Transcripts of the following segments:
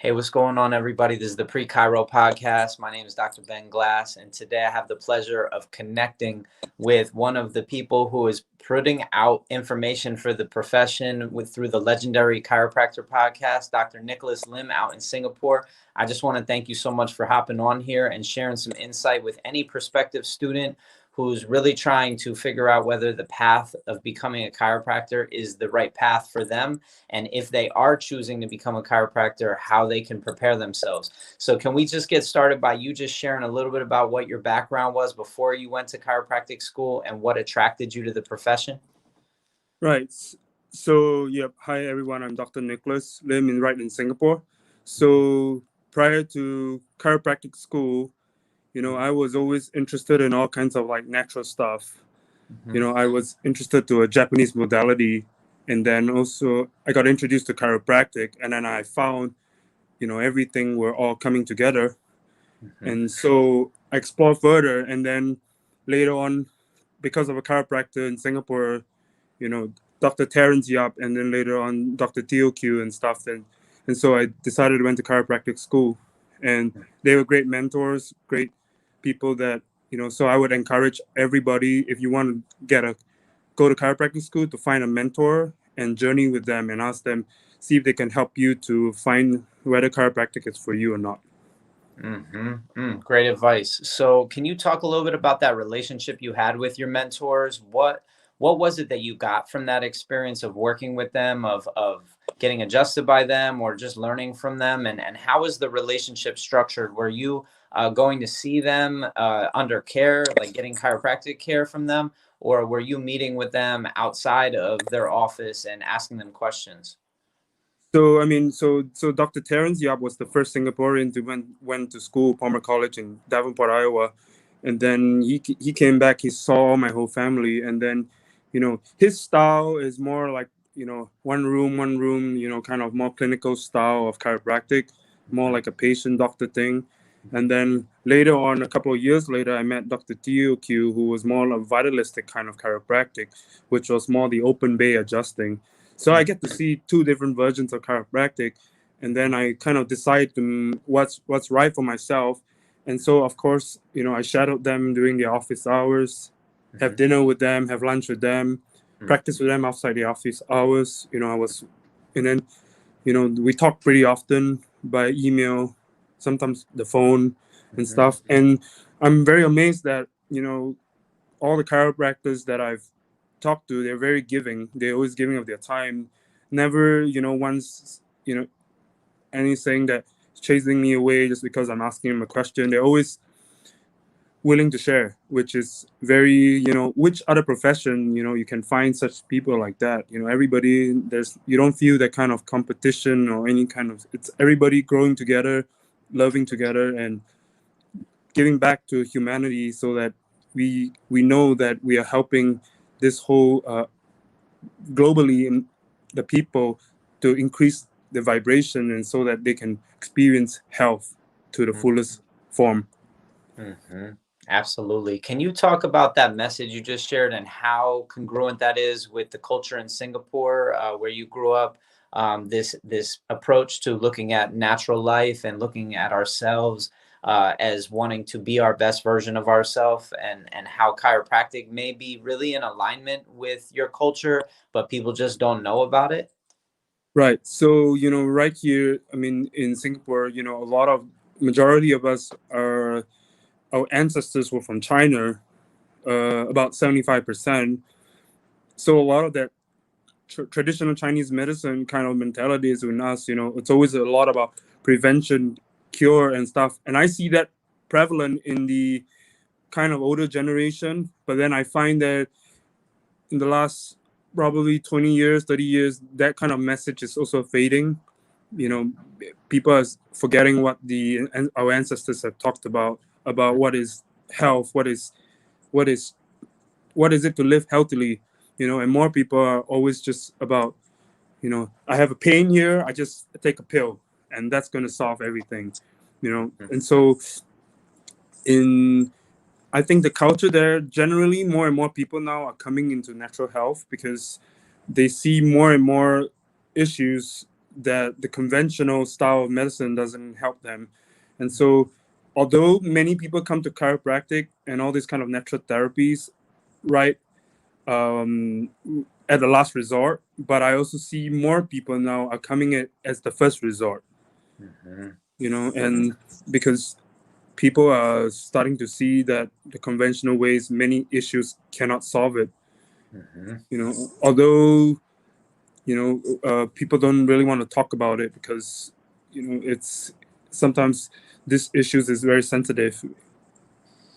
Hey, what's going on, everybody? This is the Pre-Chiro podcast. My name is Dr. Ben Glass, and today I have the pleasure of connecting with one of the people who is putting out information for the profession through the legendary Chiropractor podcast, Dr. Nicholas Lim out in Singapore. I just want to thank you so much for hopping on here and sharing some insight with any prospective student who's really trying to figure out whether the path of becoming a chiropractor is the right path for them, and if they are choosing to become a chiropractor, how they can prepare themselves. So can we just get started by you just sharing a little bit about what your background was before you went to chiropractic school and what attracted you to the profession? Right. So, yep. Hi, everyone. I'm Dr. Nicholas Lim in Singapore. So, prior to chiropractic school, I was always interested in all kinds of like natural stuff. Mm-hmm. I was interested to a Japanese modality, and then also I got introduced to chiropractic, and then I found, everything were all coming together, Mm-hmm. and so I explored further, and then later on, because of a chiropractor in Singapore, Dr. Terrence Yap, and then later on Dr. TOQ and stuff. And so I decided to went to chiropractic school, and they were great mentors, great people that, so I would encourage everybody, if you want to go to chiropractic school, to find a mentor and journey with them and ask them, see if they can help you to find whether chiropractic is for you or not. Great advice. So, can you talk a little bit about that relationship you had with your mentors? What was it that you got from that experience of working with them, of getting adjusted by them, or just learning from them? And how is the relationship structured? Were you going to see them under care, like getting chiropractic care from them, or were you meeting with them outside of their office and asking them questions? So I mean, so Dr. Terrence Yap was the first Singaporean to went to school, Palmer College in Davenport, Iowa, and then he came back. He saw my whole family, and then, his style is more like, one room, kind of more clinical style of chiropractic, more like a patient doctor thing. And then later on, a couple of years later, I met Dr. TOQ, who was more a vitalistic kind of chiropractic, which was more the open bay adjusting. So I get to see two different versions of chiropractic, and then I kind of decide what's right for myself. And so, of course, I shadowed them during the office hours, have dinner with them, have lunch with them, practice with them outside the office hours. And then, we talk pretty often by email, sometimes the phone and stuff. And I'm very amazed that, all the chiropractors that I've talked to, they're very giving. They're always giving of their time. Never, once, anything that chasing me away just because I'm asking them a question. They're always willing to share, which is very, which other profession, you can find such people like that. Everybody, you don't feel that kind of competition or any kind of, it's everybody growing together, loving together, and giving back to humanity, so that we know that we are helping this whole globally in the people to increase the vibration, and so that they can experience health to the fullest form. Mm-hmm. Absolutely. Can you talk about that message you just shared and how congruent that is with the culture in Singapore, where you grew up? This approach to looking at natural life and looking at ourselves as wanting to be our best version of ourselves, and how chiropractic may be really in alignment with your culture, but people just don't know about it. Right. So, right here, I mean, in Singapore, a lot of majority of us are, our ancestors were from China, about 75%. So a lot of that traditional Chinese medicine kind of mentality is in us. It's always a lot about prevention, cure, and stuff. And I see that prevalent in the kind of older generation. But then I find that in the last probably 20 years, 30 years, that kind of message is also fading. People are forgetting what our ancestors have talked about what is health, what is what is it to live healthily, and more people are always just about, I have a pain here, I just take a pill, and that's going to solve everything. And so in I think the culture there, generally more and more people now are coming into natural health because they see more and more issues that the conventional style of medicine doesn't help them. And so, although many people come to chiropractic and all these kind of natural therapies, right, um, at the last resort, but I also see more people now are coming at as the first resort, Mm-hmm. and because people are starting to see that the conventional ways, many issues cannot solve it. Mm-hmm. Although people don't really want to talk about it because it's sometimes this issues is very sensitive,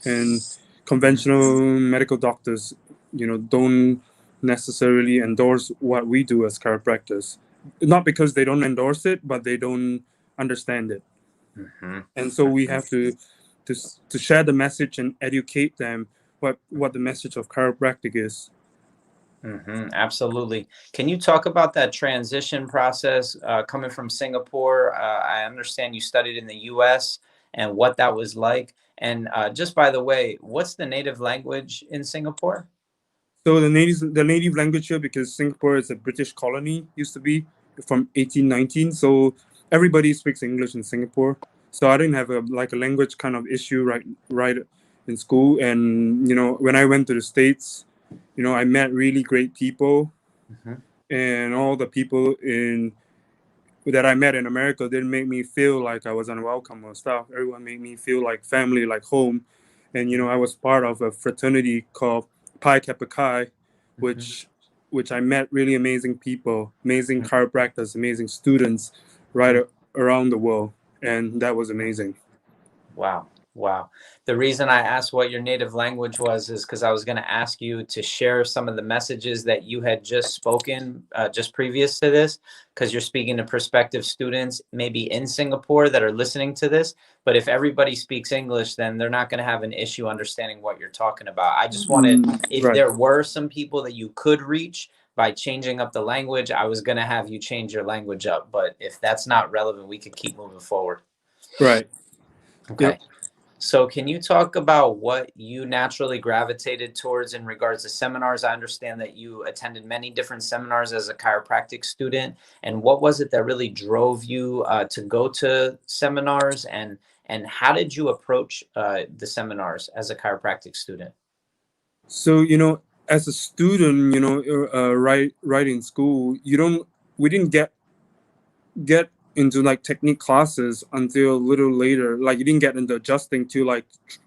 and conventional medical doctors don't necessarily endorse what we do as chiropractors, not because they don't endorse it, but they don't understand it. Mm-hmm. And so we have to to share the message and educate them what the message of chiropractic is. Mm-hmm. Absolutely. Can you talk about that transition process coming from Singapore? I understand you studied in the U.S. and what that was like. And just by the way, what's the native language in Singapore? So the native language here, because Singapore is a British colony, used to be from 1819. So everybody speaks English in Singapore. So I didn't have a language kind of issue right in school. And when I went to the States, I met really great people, Mm-hmm. and all the people in that I met in America didn't make me feel like I was unwelcome or stuff. Everyone made me feel like family, like home. And I was part of a fraternity called Pi Kappa Chi, Mm-hmm. which I met really amazing people, amazing chiropractors, amazing students right around the world, and that was amazing. Wow. Wow. The reason I asked what your native language was is because I was going to ask you to share some of the messages that you had just spoken just previous to this, because you're speaking to prospective students maybe in Singapore that are listening to this. But if everybody speaks English, then they're not going to have an issue understanding what you're talking about. I just wanted, if Right, there were some people that you could reach by changing up the language, I was going to have you change your language up. But if that's not relevant, we could keep moving forward. right. Okay. Yep. So can you talk about what you naturally gravitated towards in regards to seminars? I understand that you attended many different seminars as a chiropractic student, and what was it that really drove you to go to seminars, and how did you approach the seminars as a chiropractic student? So as a student, right in school, we didn't get into like technique classes until a little later. Like you didn't get into adjusting to like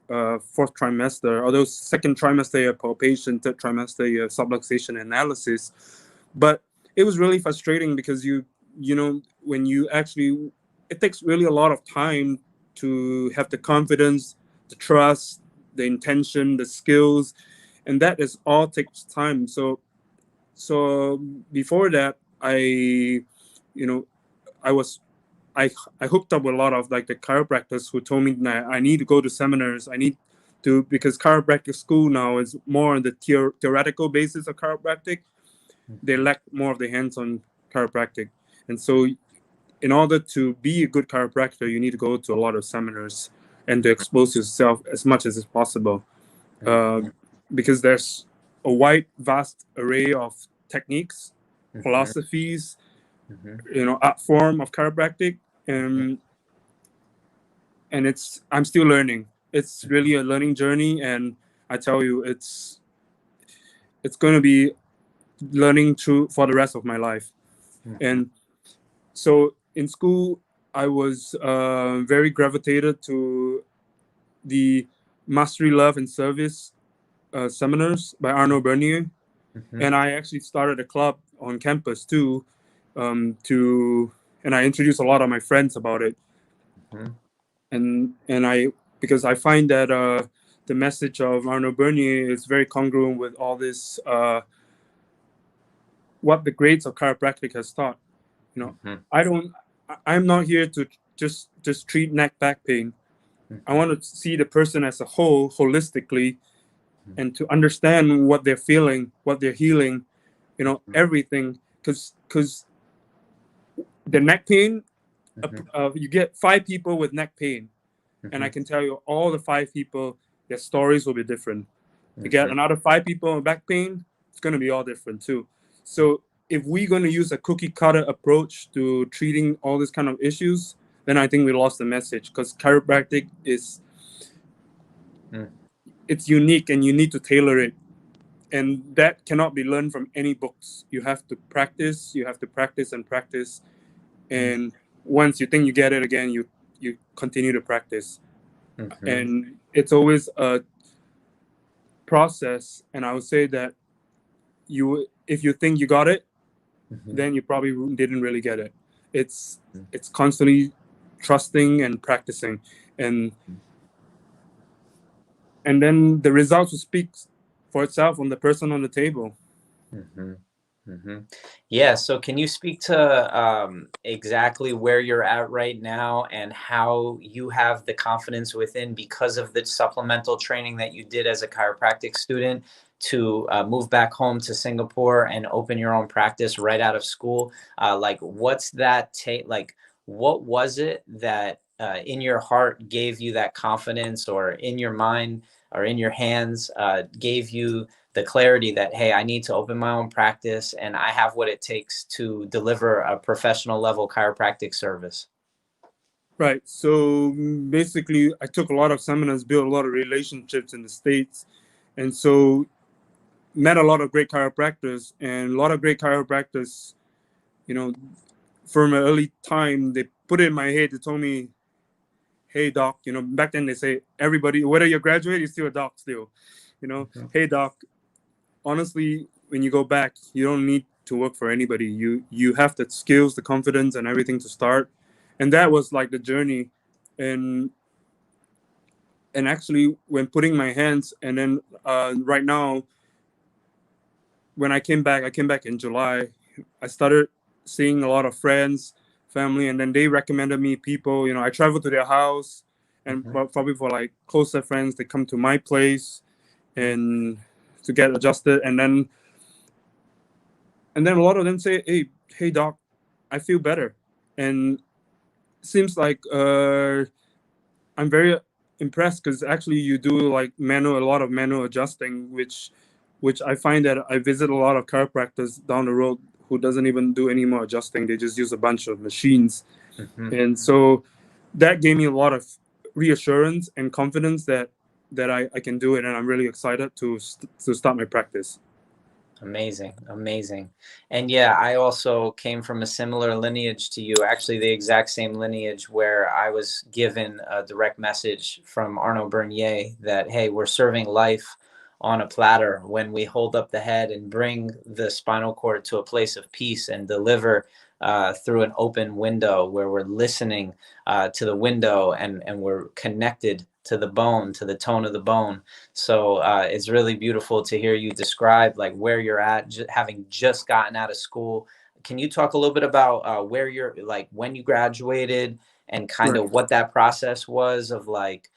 fourth trimester, although second trimester you have palpation, third trimester you have subluxation analysis. But it was really frustrating because when you actually, it takes really a lot of time to have the confidence, the trust, the intention, the skills, and that is all takes time. So before that, you know I was I hooked up with a lot of like the chiropractors who told me that I need to go to seminars. I need to, because chiropractic school now is more on the theoretical basis of chiropractic. They lack more of the hands-on chiropractic, and so in order to be a good chiropractor, you need to go to a lot of seminars and to expose yourself as much as is possible, uh, because there's a wide, vast array of techniques, Mhm, philosophies, mhm, art form of chiropractic, mhm, and I'm still learning. It's really a learning journey, and I tell you, it's going to be learning through for the rest of my life. mhm, And so in school, I was very gravitated to the Mastery, Love, and Service seminars by Arno Bernier, mhm, and I actually started a club on campus too. To And I introduced a lot of my friends about it, mhm, and I because I find that the message of Arno Bernier is very congruent with all this what the grades of chiropractic has taught. You know, mhm, I don't. I'm not here to just treat neck back pain. I mhm, want to see the person as a whole, holistically, mhm, and to understand what they're feeling, what they're healing. mhm, Everything, because the neck pain, mhm, you get 5 people with neck pain, and I mhm, can tell you all the 5 people, their stories will be different. You get mhm, another 5 people with back pain, it's going to be all different too. So if we're going to use a cookie cutter approach to treating all this kind of issues, then I think we lost the message, because chiropractic is it's unique and you need to tailor it, and that cannot be learned from any books. You have to practice, and practice, and once you think you get it again, you continue to practice. And it's always a process, and I would say that if you think you got it, then you probably didn't really get it. It's constantly trusting and practicing, and then the results will speak for itself on the person on the table. Yeah, so can you speak to exactly where you're at right now and how you have the confidence within, because of the supplemental training that you did as a chiropractic student, to move back home to Singapore and open your own practice right out of school? Like, what's that take? Like, what was it that in your heart gave you that confidence, or in your mind or in your hands gave you the clarity that, hey, I need to open my own practice and I have what it takes to deliver a professional level chiropractic service? Right. So basically, I took a lot of seminars, built a lot of relationships in the States, and so met a lot of great chiropractors. And a lot of great chiropractors, you know, from an early time, they put it in my head. They told me, "Hey, doc," back then they say everybody, whether you're graduate, you're still a doc still. Hey, doc, honestly, when you go back, you don't need to work for anybody. You have the skills, the confidence, and everything to start. And that was like the journey. And actually, when putting my hands, and then right now, when I came back in July. I started seeing a lot of friends, family, and then they recommended me people. I traveled to their house, and probably for like closer friends, they come to my place and to get adjusted, and then a lot of them say, hey doc, I feel better. And seems like I'm very impressed, because actually you do like a lot of manual adjusting, which I find that I visit a lot of chiropractors down the road who doesn't even do any more adjusting. They just use a bunch of machines. And so that gave me a lot of reassurance and confidence that I can do it, and I'm really excited to start my practice. Amazing. And yeah, I also came from a similar lineage to you, actually the exact same lineage, where I was given a direct message from Arno Bernier that, hey, we're serving life on a platter when we hold up the head and bring the spinal cord to a place of peace and deliver through an open window, where we're listening to the window, and we're connected to the bone, to the tone of the bone. So it's really beautiful to hear you describe like where you're at, having just gotten out of school. Can you talk a little bit about where you're, like, when you graduated, and kind of what that process was of like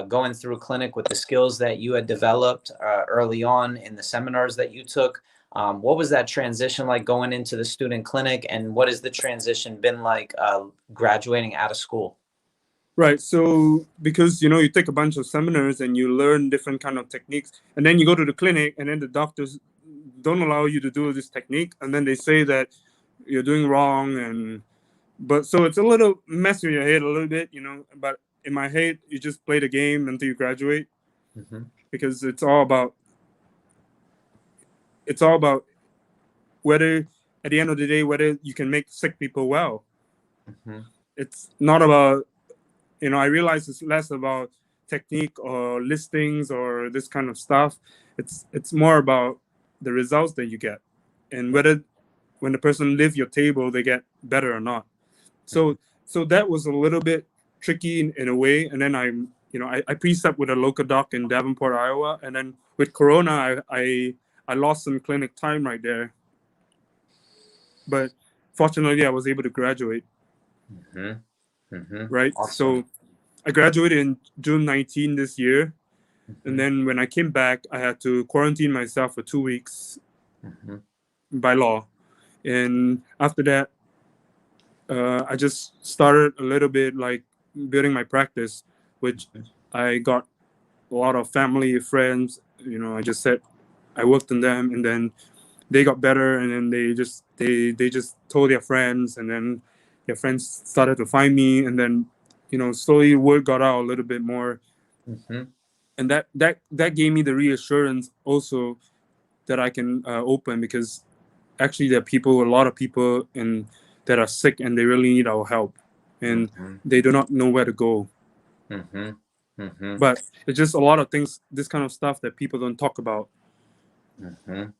going through clinic with the skills that you had developed early on in the seminars that you took? What was that transition like going into the student clinic, and what has the transition been like graduating out of school? Right. So because you take a bunch of seminars and you learn different kind of techniques, and then you go to the clinic, and then the doctors don't allow you to do this technique, and then they say that you're doing wrong, but so it's a little mess in your head a little bit, but in my head, you just play the game until you graduate, because it's all about whether at the end of the day, whether you can make sick people well. It's not about, I realize it's less about technique or listings or this kind of stuff. It's more about the results that you get, and whether when the person leaves your table, they get better or not. So that was a little bit tricky in a way. And then I precept with a local doc in Davenport, Iowa, and then with Corona, I lost some clinic time right there. But fortunately, I was able to graduate. Right. Awesome. So I graduated in June 19 this year. And then when I came back, I had to quarantine myself for 2 weeks by law. And after that, I just started a little bit like building my practice, which I got a lot of family, friends. I just said I worked on them. And then they got better, and then they just told their friends, and then their friends started to find me, and then slowly word got out a little bit more, Mm-hmm. and that gave me the reassurance also that I can open, because actually there are a lot of people that are sick, and they really need our help, and Mm-hmm. they do not know where to go. Mm-hmm. Mm-hmm. But it's just a lot of things, this kind of stuff that people don't talk about. Mm-hmm.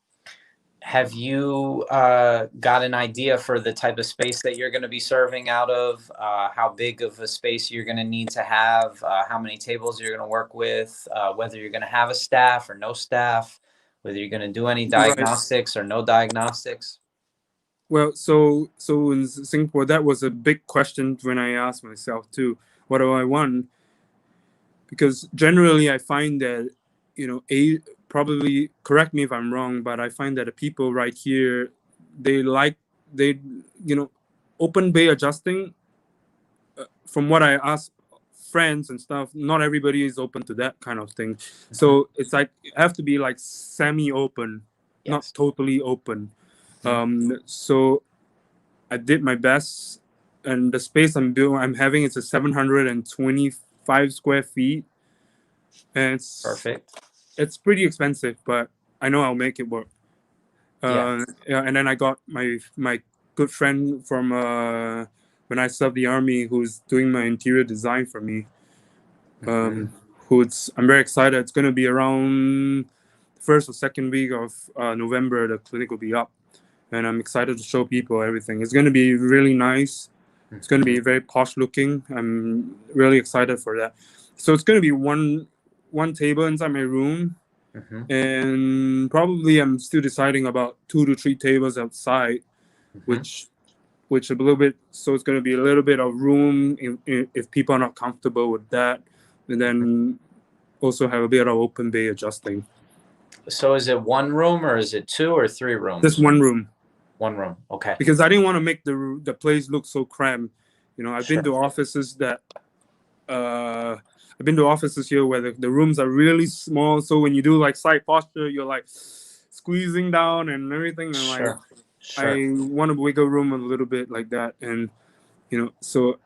Have you got an idea for the type of space that you're going to be serving out of? How big of a space you're going to need to have? How many tables you're going to work with? Whether you're going to have a staff or no staff? Whether you're going to do any Right. diagnostics or no diagnostics? Well, so in Singapore, that was a big question when I asked myself too, what do I want? Because generally I find that, probably correct me if I'm wrong, but I find that the people right here, they like, they, open bay adjusting. From what I ask friends and stuff, not everybody is open to that kind of thing. Mm-hmm. So it's like, it have to be like semi-open, not Yes. totally open. Mm-hmm. So I did my best, and the space I'm having is a 725 square feet, and Perfect. it's pretty expensive, but I know I'll make it work. Yeah. Yeah, and then I got my good friend from when I served the army, who's doing my interior design for me. Mm-hmm. I'm very excited. It's going to be around the first or second week of November. The clinic will be up, and I'm excited to show people everything. It's going to be really nice. It's going to Mm-hmm. be very posh looking. I'm really excited for that. So it's going to be one table inside my room, Mm-hmm. and probably I'm still deciding about 2 to 3 tables outside, Mm-hmm. which a little bit. So it's going to be a little bit of room if people are not comfortable with that, and then also have a bit of open bay adjusting. So is it one room or is it 2 or 3 Just rooms? one room, One room. Okay. because I didn't want to make the place look so cramped. I've been Sure. to offices that I've been to offices here where the rooms are really small. So when you do like side posture, you're like squeezing down and everything. And like, Sure. Sure. I want to wiggle room a little bit like that. And, so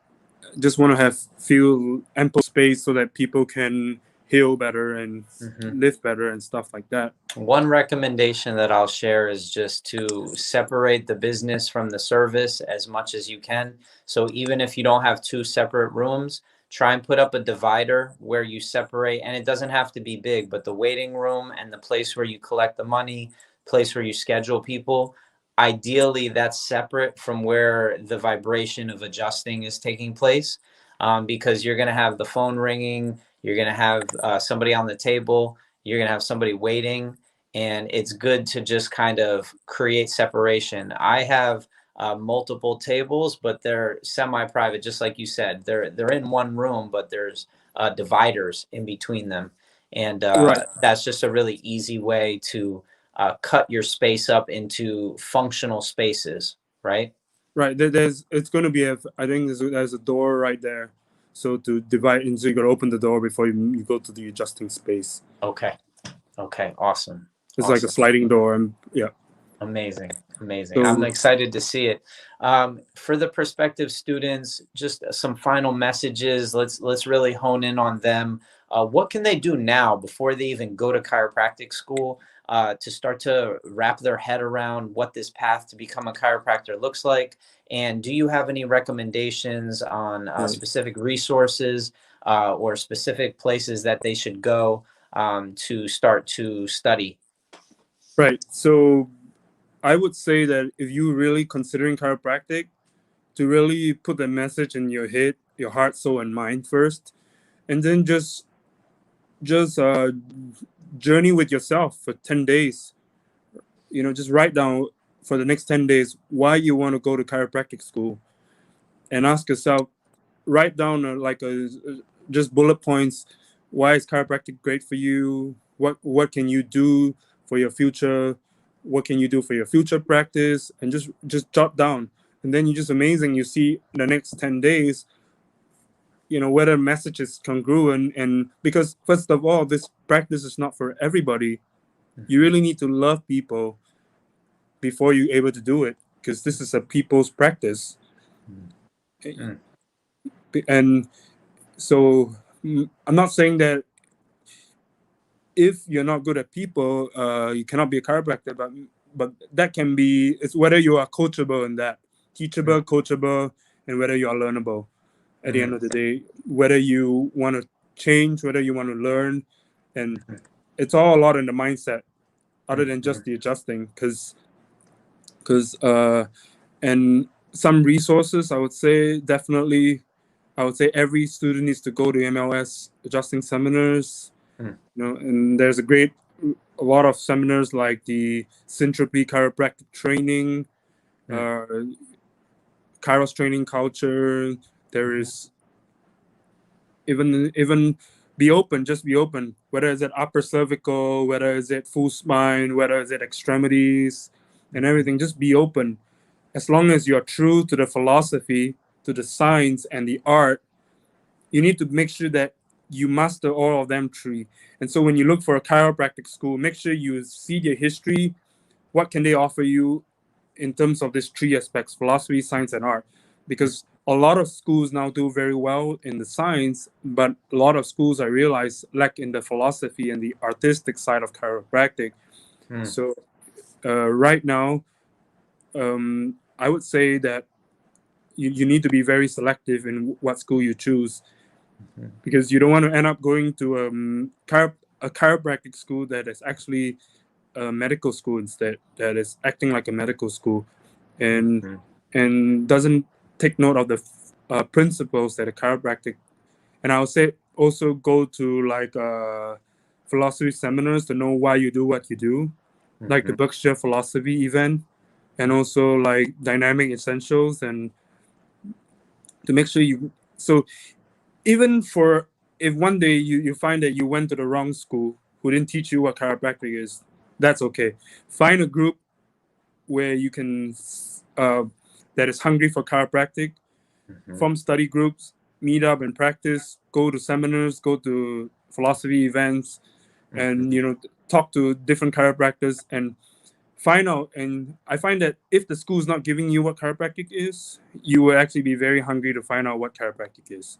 just want to feel ample space so that people can heal better and Mm-hmm. live better and stuff like that. One recommendation that I'll share is just to separate the business from the service as much as you can. So even if you don't have 2 separate rooms, try and put up a divider where you separate, and it doesn't have to be big, but the waiting room and the place where you collect the money, place where you schedule people, ideally that's separate from where the vibration of adjusting is taking place, because you're going to have the phone ringing, you're going to have somebody on the table, you're going to have somebody waiting, and it's good to just kind of create separation. I have multiple tables, but they're semi-private, just like you said. They're in one room, but there's dividers in between them, and Right. that's just a really easy way to cut your space up into functional spaces, right? Right. It's going to be I think there's a door right there. So to divide, and so you got to open the door before you go to the adjusting space. Okay. Okay. Awesome. It's like a Awesome. sliding door, and yeah. Amazing, amazing. I'm So excited to see it. For the prospective students, just some final messages. Let's really hone in on them. What can they do now before they even go to chiropractic school to start to wrap their head around what this path to become a chiropractor looks like? And do you have any recommendations on specific resources or specific places that they should go to start to study? right. So I would say that if you really considering chiropractic, to really put the message in your head, your heart, soul, and mind first, and then just journey with yourself for 10 days. Just write down for the next 10 days why you want to go to chiropractic school, and ask yourself, write down just bullet points. Why is chiropractic great for you? What can you do for your future? What can you do for your future practice? And just jot down. And then you're just amazing. You see the next 10 days, whether message is congruent. And because first of all, this practice is not for everybody. You really need to love people. before you're able to do it, because this is a people's practice. Mm. And so I'm not saying that if you're not good at people, you cannot be a chiropractor, but that can be, it's whether you are coachable in that, teachable, coachable, and whether you are learnable at the end of the day, whether you want to change, whether you want to learn. And it's all a lot in the mindset other than just the adjusting, because and some resources, I would say definitely, I would say every student needs to go to MLS adjusting seminars. And there's a lot of seminars like the Syntropy Chiropractic Training, Kairos Training Culture. There is even be open, just be open. Whether it's at upper cervical, whether it's at full spine, whether it's at extremities, and everything. Just be open. As long as you're true to the philosophy, to the science and the art, you need to make sure that you master all of them three. And so when you look for a chiropractic school, make sure you see their history. What can they offer you in terms of these three aspects: philosophy, science, and art? Because a lot of schools now do very well in the science, but a lot of schools, I realize, lack in the philosophy and the artistic side of chiropractic. So right now, I would say that you need to be very selective in what school you choose, because you don't want to end up going to a chiropractic school that is actually a medical school instead, that is acting like a medical school, and doesn't take note of the principles that a chiropractic. And I would say also go to like philosophy seminars to know why you do what you do, like the Berkshire Philosophy event, and also like Dynamic Essentials, and to make sure you. So even for, if one day you find that you went to the wrong school who didn't teach you what chiropractic is, that's okay. Find a group where you can that is hungry for chiropractic, form study groups, meet up and practice, go to seminars, go to philosophy events, and talk to different chiropractors and find out. And I find that if the school is not giving you what chiropractic is, you will actually be very hungry to find out what chiropractic is.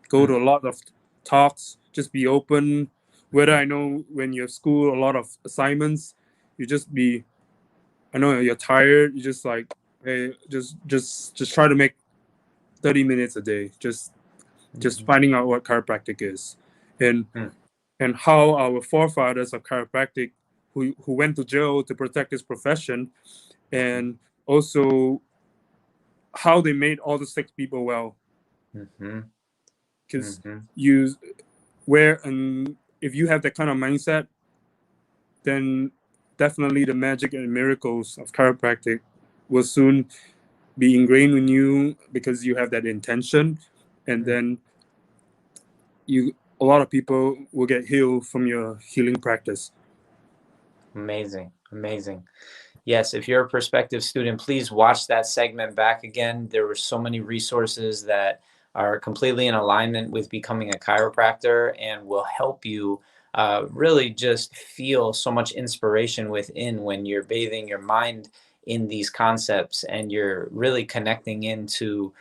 Go to a lot of talks, just be open. Whether, I know when you have school, a lot of assignments, you just be, I know you're tired, you just like, hey, just try to make 30 minutes a day, just finding out what chiropractic is, and how our forefathers of chiropractic who went to jail to protect this profession, and also how they made all the sick people well. Because you where and if you have that kind of mindset, then definitely the magic and miracles of chiropractic will soon be ingrained in you, because you have that intention, and then a lot of people will get healed from your healing practice. Amazing. Yes, if you're a prospective student, please watch that segment back again. There were so many resources that are completely in alignment with becoming a chiropractor and will help you really just feel so much inspiration within when you're bathing your mind in these concepts and you're really connecting into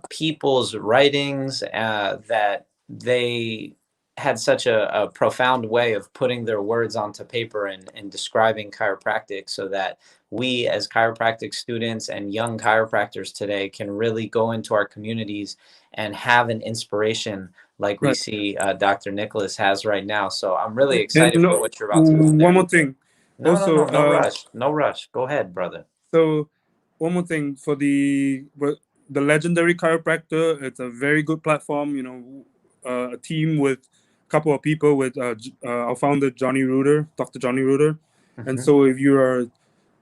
people's writings that they had such a profound way of putting their words onto paper and describing chiropractic, so that we as chiropractic students and young chiropractors today can really go into our communities and have an inspiration like we see Dr. Nicholas has right now. So I'm really excited for what you're about to do there. One more thing. No rush. No rush. Go ahead, brother. So one more thing for the legendary chiropractor. It's a very good platform. A team with a couple of people with our founder Dr. Johnny Reuter. And so if you are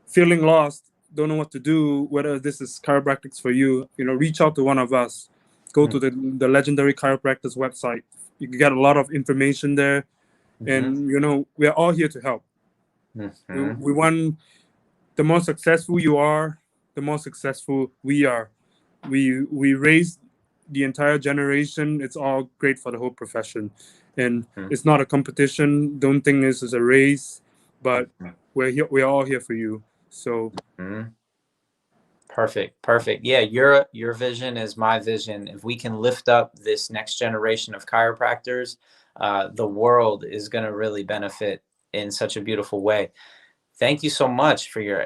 feeling lost, don't know what to do, whether this is chiropractics for you, reach out to one of us. Go to the legendary chiropractors website. You can get a lot of information there, and we're all here to help. We want, the more successful you are, the more successful we are. We raise the entire generation. It's all great for the whole profession, and it's not a competition. Don't think this is a race, but we're here. We're all here for you. So Mhm. Perfect. Yeah, your vision is my vision. If we can lift up this next generation of chiropractors, the world is going to really benefit in such a beautiful way. Thank you so much for your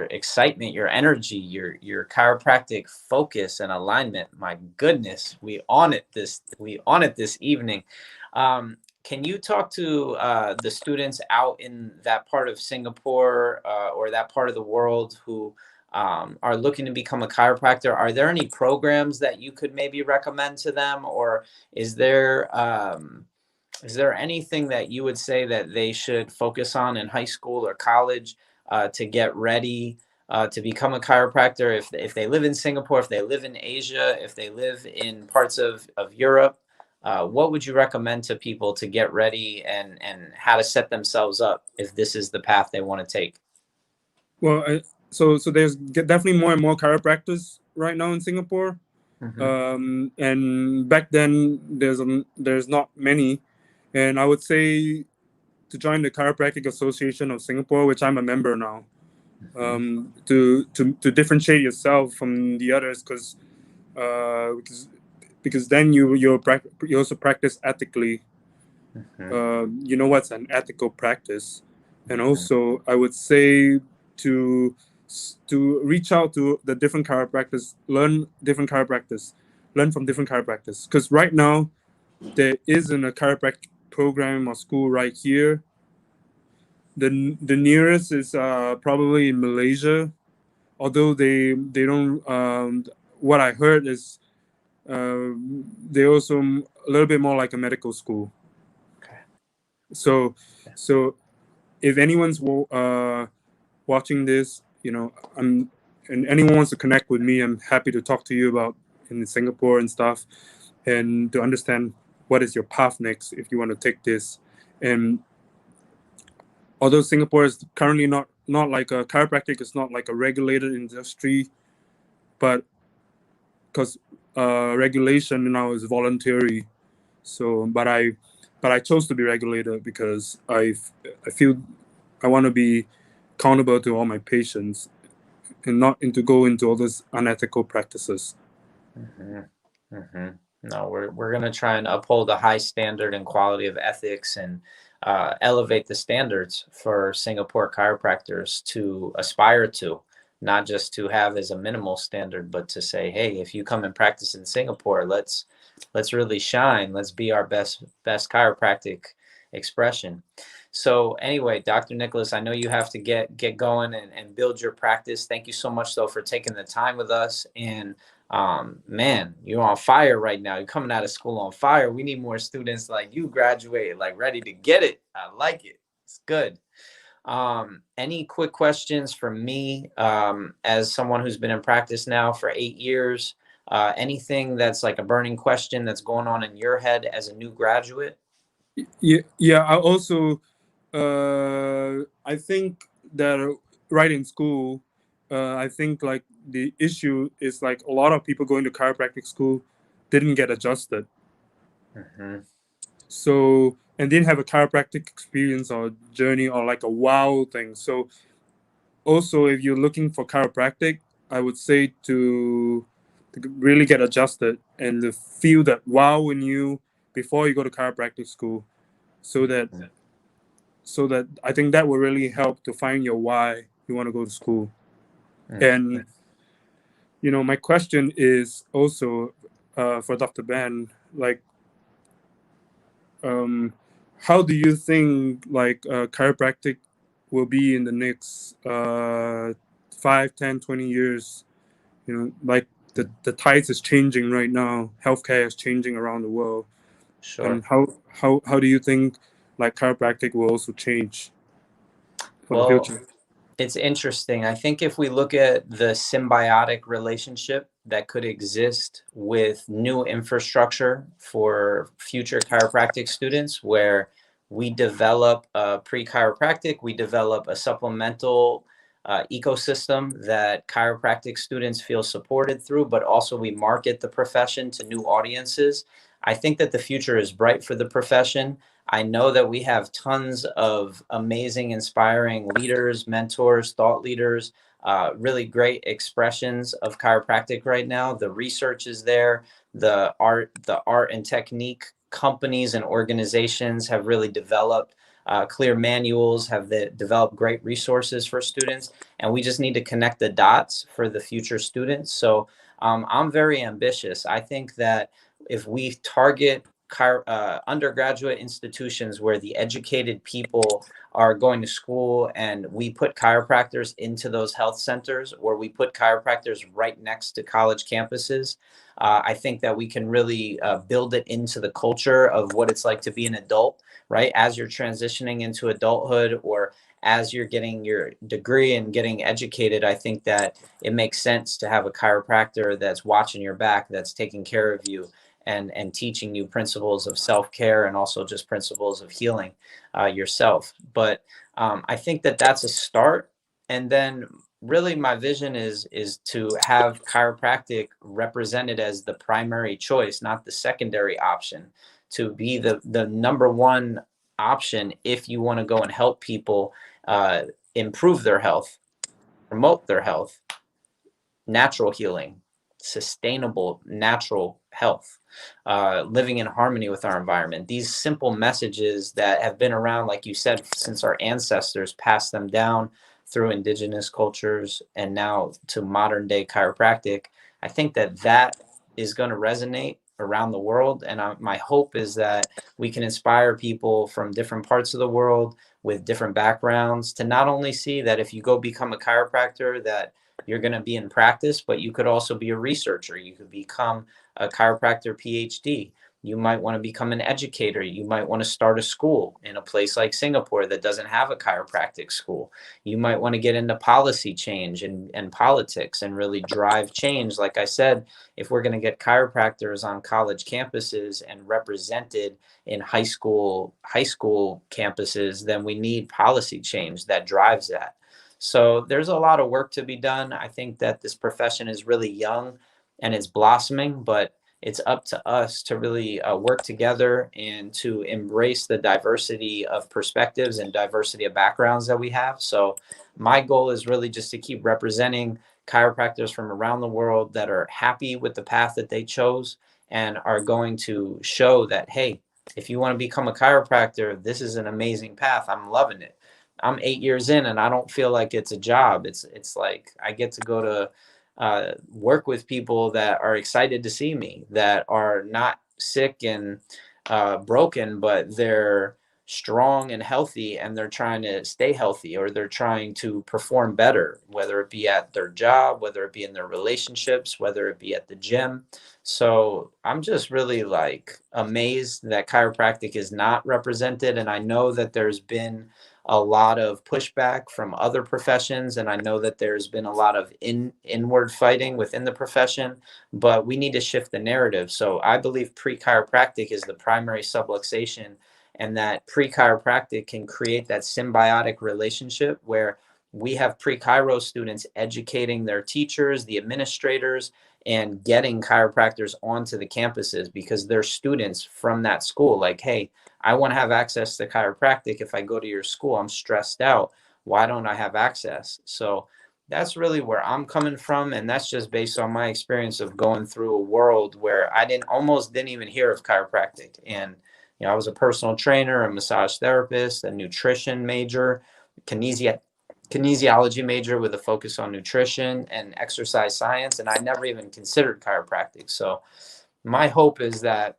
excitement, your energy, your chiropractic focus and alignment. My goodness, we on it this evening. Can you talk to the students out in that part of Singapore or that part of the world who are looking to become a chiropractor? Are there any programs that you could maybe recommend to them, or is there is there anything that you would say that they should focus on in high school or college to get ready to become a chiropractor? If they live in Singapore, if they live in Asia, if they live in parts of Europe, what would you recommend to people to get ready and how to set themselves up if this is the path they want to take? well, so there's definitely more and more chiropractors right now in Singapore. Hmm. And back then there's not many, and I would say to join the Chiropractic Association of Singapore, which I'm a member now, Hmm. to differentiate yourself from the others, because then you also practice ethically. Hmm. You know what's an ethical practice, and Hmm. also I would say to to reach out to the different chiropractors, learn from different chiropractors. Because right now there isn't a chiropractic program or school right here. The nearest is probably in Malaysia, although they don't. What I heard is uh, they also a little bit more like a medical school. Okay. So Yeah. so if anyone's watching this, I'm and anyone wants to connect with me, I'm happy to talk to you about in Singapore and stuff, and to understand what is your path next if you want to take this. And although Singapore is currently not like a chiropractic is not like a regulated industry, but because regulation now is voluntary. So, but I chose to be regulated because I feel I want to be accountable to all my patients and not into go into all those unethical practices. Hmm. Hmm. No, we're gonna try and uphold a high standard and quality of ethics and elevate the standards for Singapore chiropractors to aspire to, not just to have as a minimal standard, but to say, hey, if you come and practice in Singapore, let's really shine. Let's be our best chiropractic expression. So anyway, Dr. Nicholas, I know you have to get going and build your practice. Thank you so much though for taking the time with us. And man, you're on fire right now. You're coming out of school on fire. We need more students like you graduate, like ready to get it. I like it. It's good. Any quick questions from me as someone who's been in practice now for 8 years? Anything that's like a burning question that's going on in your head as a new graduate? Yeah. I also, I think that right in school, I think like the issue is like a lot of people going to chiropractic school didn't get adjusted. Hmm. So and didn't have a chiropractic experience or journey or like a wow thing. So also, if you're looking for chiropractic, I would say to really get adjusted and to feel that wow in you before you go to chiropractic school, so that I think that will really help to find your why you want to go to school. Hmm. And my question is also for Dr. Ben, like, um, how do you think like chiropractic will be in the next 5, 10, 20 years? Like the tides is changing right now. Healthcare is changing around the world, Sure. and how do you think like chiropractic will also change for the Well, future? it's interesting. I think if we look at the symbiotic relationship that could exist with new infrastructure for future chiropractic students, where we develop a pre chiropractic, we develop a supplemental ecosystem that chiropractic students feel supported through, but also we market the profession to new audiences. I think that the future is bright for the profession. I know that we have tons of amazing, inspiring leaders, mentors, thought leaders, really great expressions of chiropractic right now. The research is there. The art and technique companies and organizations have really developed clear manuals, have developed great resources for students, and we just need to connect the dots for the future students. So I'm very ambitious. I think that if we target undergraduate institutions where the educated people are going to school, and we put chiropractors into those health centers, or we put chiropractors right next to college campuses, I think that we can really build it into the culture of what it's like to be an adult, right? As you're transitioning into adulthood, or as you're getting your degree and getting educated, I think that it makes sense to have a chiropractor that's watching your back, that's taking care of you, and teaching you principles of self-care, and also just principles of healing yourself. But I think that that's a start. And then really my vision is to have chiropractic represented as the primary choice, not the secondary option, to be the number one option if you want to go and help people improve their health, promote their health, natural healing, sustainable natural health, living in harmony with our environment. These simple messages that have been around, like you said, since our ancestors passed them down through indigenous cultures and now to modern day chiropractic. I think that that is going to resonate around the world. And my hope is that we can inspire people from different parts of the world with different backgrounds to not only see that if you go become a chiropractor, that you're going to be in practice, but you could also be a researcher. You could become a chiropractor PhD. You might want to become an educator. You might want to start a school in a place like Singapore that doesn't have a chiropractic school. You might want to get into policy change and politics and really drive change. Like I said, if we're going to get chiropractors on college campuses and represented in high school campuses, then we need policy change that drives that. So there's a lot of work to be done. I think that this profession is really young and it's blossoming, but it's up to us to really work together and to embrace the diversity of perspectives and diversity of backgrounds that we have. So my goal is really just to keep representing chiropractors from around the world that are happy with the path that they chose and are going to show that, hey, if you want to become a chiropractor, this is an amazing path. I'm loving it. I'm 8 years in and I don't feel like it's a job. It's like I get to go to work with people that are excited to see me, that are not sick and broken, but they're strong and healthy, and they're trying to stay healthy, or they're trying to perform better, whether it be at their job, whether it be in their relationships, whether it be at the gym. So I'm just really like amazed that chiropractic is not represented. And I know that there's been a lot of pushback from other professions, and I know that there's been a lot of inward fighting within the profession, but we need to shift the narrative. So I believe pre-chiropractic is the primary subluxation, and that pre-chiropractic can create that symbiotic relationship where we have pre-chiro students educating their teachers, the administrators, and getting chiropractors onto the campuses because they're students from that school. Like, hey, I want to have access to chiropractic. If I go to your school, I'm stressed out. Why don't I have access? So that's really where I'm coming from. And that's just based on my experience of going through a world where I almost didn't even hear of chiropractic. And, you know, I was a personal trainer, a massage therapist, a nutrition major, kinesiology major with a focus on nutrition and exercise science. And I never even considered chiropractic. So my hope is that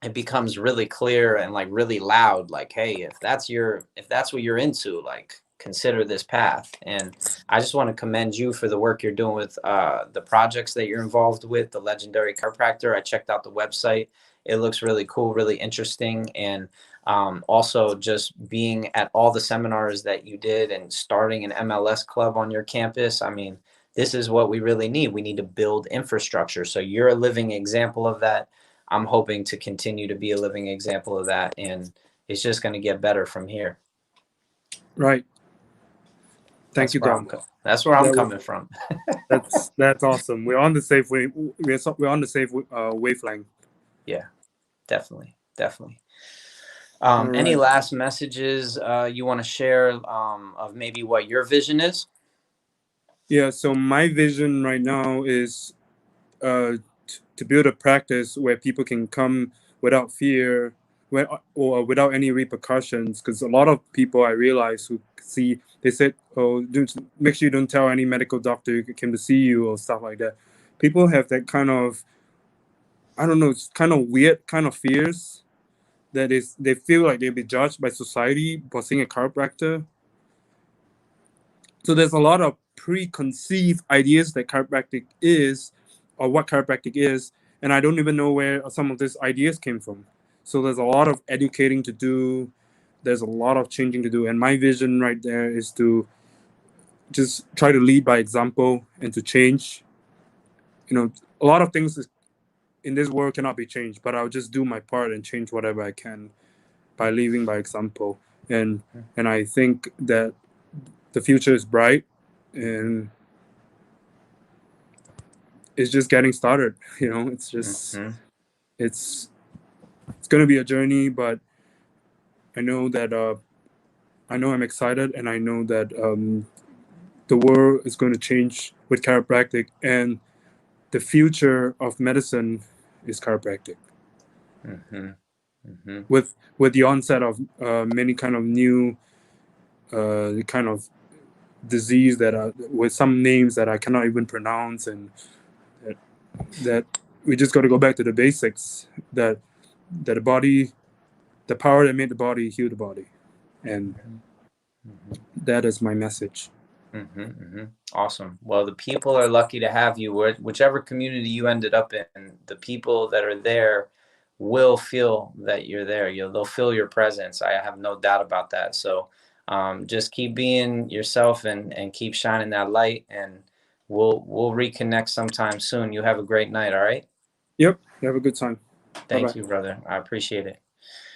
it becomes really clear and like really loud, like, hey, if that's what you're into, like, consider this path. And I just want to commend you for the work you're doing with the projects that you're involved with, the Legendary Chiropractor. I checked out the website. It looks really cool, really interesting. And also just being at all the seminars that you did and starting an MLS club on your campus. I mean, this is what we really need. We need to build infrastructure. So you're a living example of that. I'm hoping to continue to be a living example of that, and it's just going to get better from here. Right. Thank you, Dom. That's where I'm coming from. That's awesome. We're on the same we're on the same wavelength. Yeah, definitely. All Any right. last messages you want to share of maybe what your vision is? Yeah. So my vision right now is to build a practice where people can come without fear, or without any repercussions. Because a lot of people I realize who see, they said, "Oh, make sure you don't tell any medical doctor who came to see you," or stuff like that. People have that kind of, I don't know, it's kind of weird kind of fears that is they feel like they'll be judged by society for seeing a chiropractor. So there's a lot of preconceived ideas that chiropractic is, or what chiropractic is, and I don't even know where some of these ideas came from. So there's a lot of educating to do. There's a lot of changing to do, and my vision right there is to just try to lead by example and to change. A lot of things in this world cannot be changed, but I'll just do my part and change whatever I can by leading by example. And and I think that the future is bright, and it's just getting started. It's just Hmm. it's it's going to be a journey, but I know that I know I'm excited, and I know that the world is going to change with chiropractic, and the future of medicine is chiropractic. Hmm. Hmm. With the onset of many kind of new kind of disease that are with some names that I cannot even pronounce, and that, that we just got to go back to the basics. That the body, the power that made the body, heal the body, and Hmm. that is my message. Hmm. Hmm. Awesome. Well, the people are lucky to have you. Whichever community you ended up in, the people that are there will feel that you're there. They'll feel your presence. I have no doubt about that. So just keep being yourself and keep shining that light. And we'll reconnect sometime soon. You have a great night. All right. Yep. You have a good time. Bye Thank bye. you, brother. I appreciate it.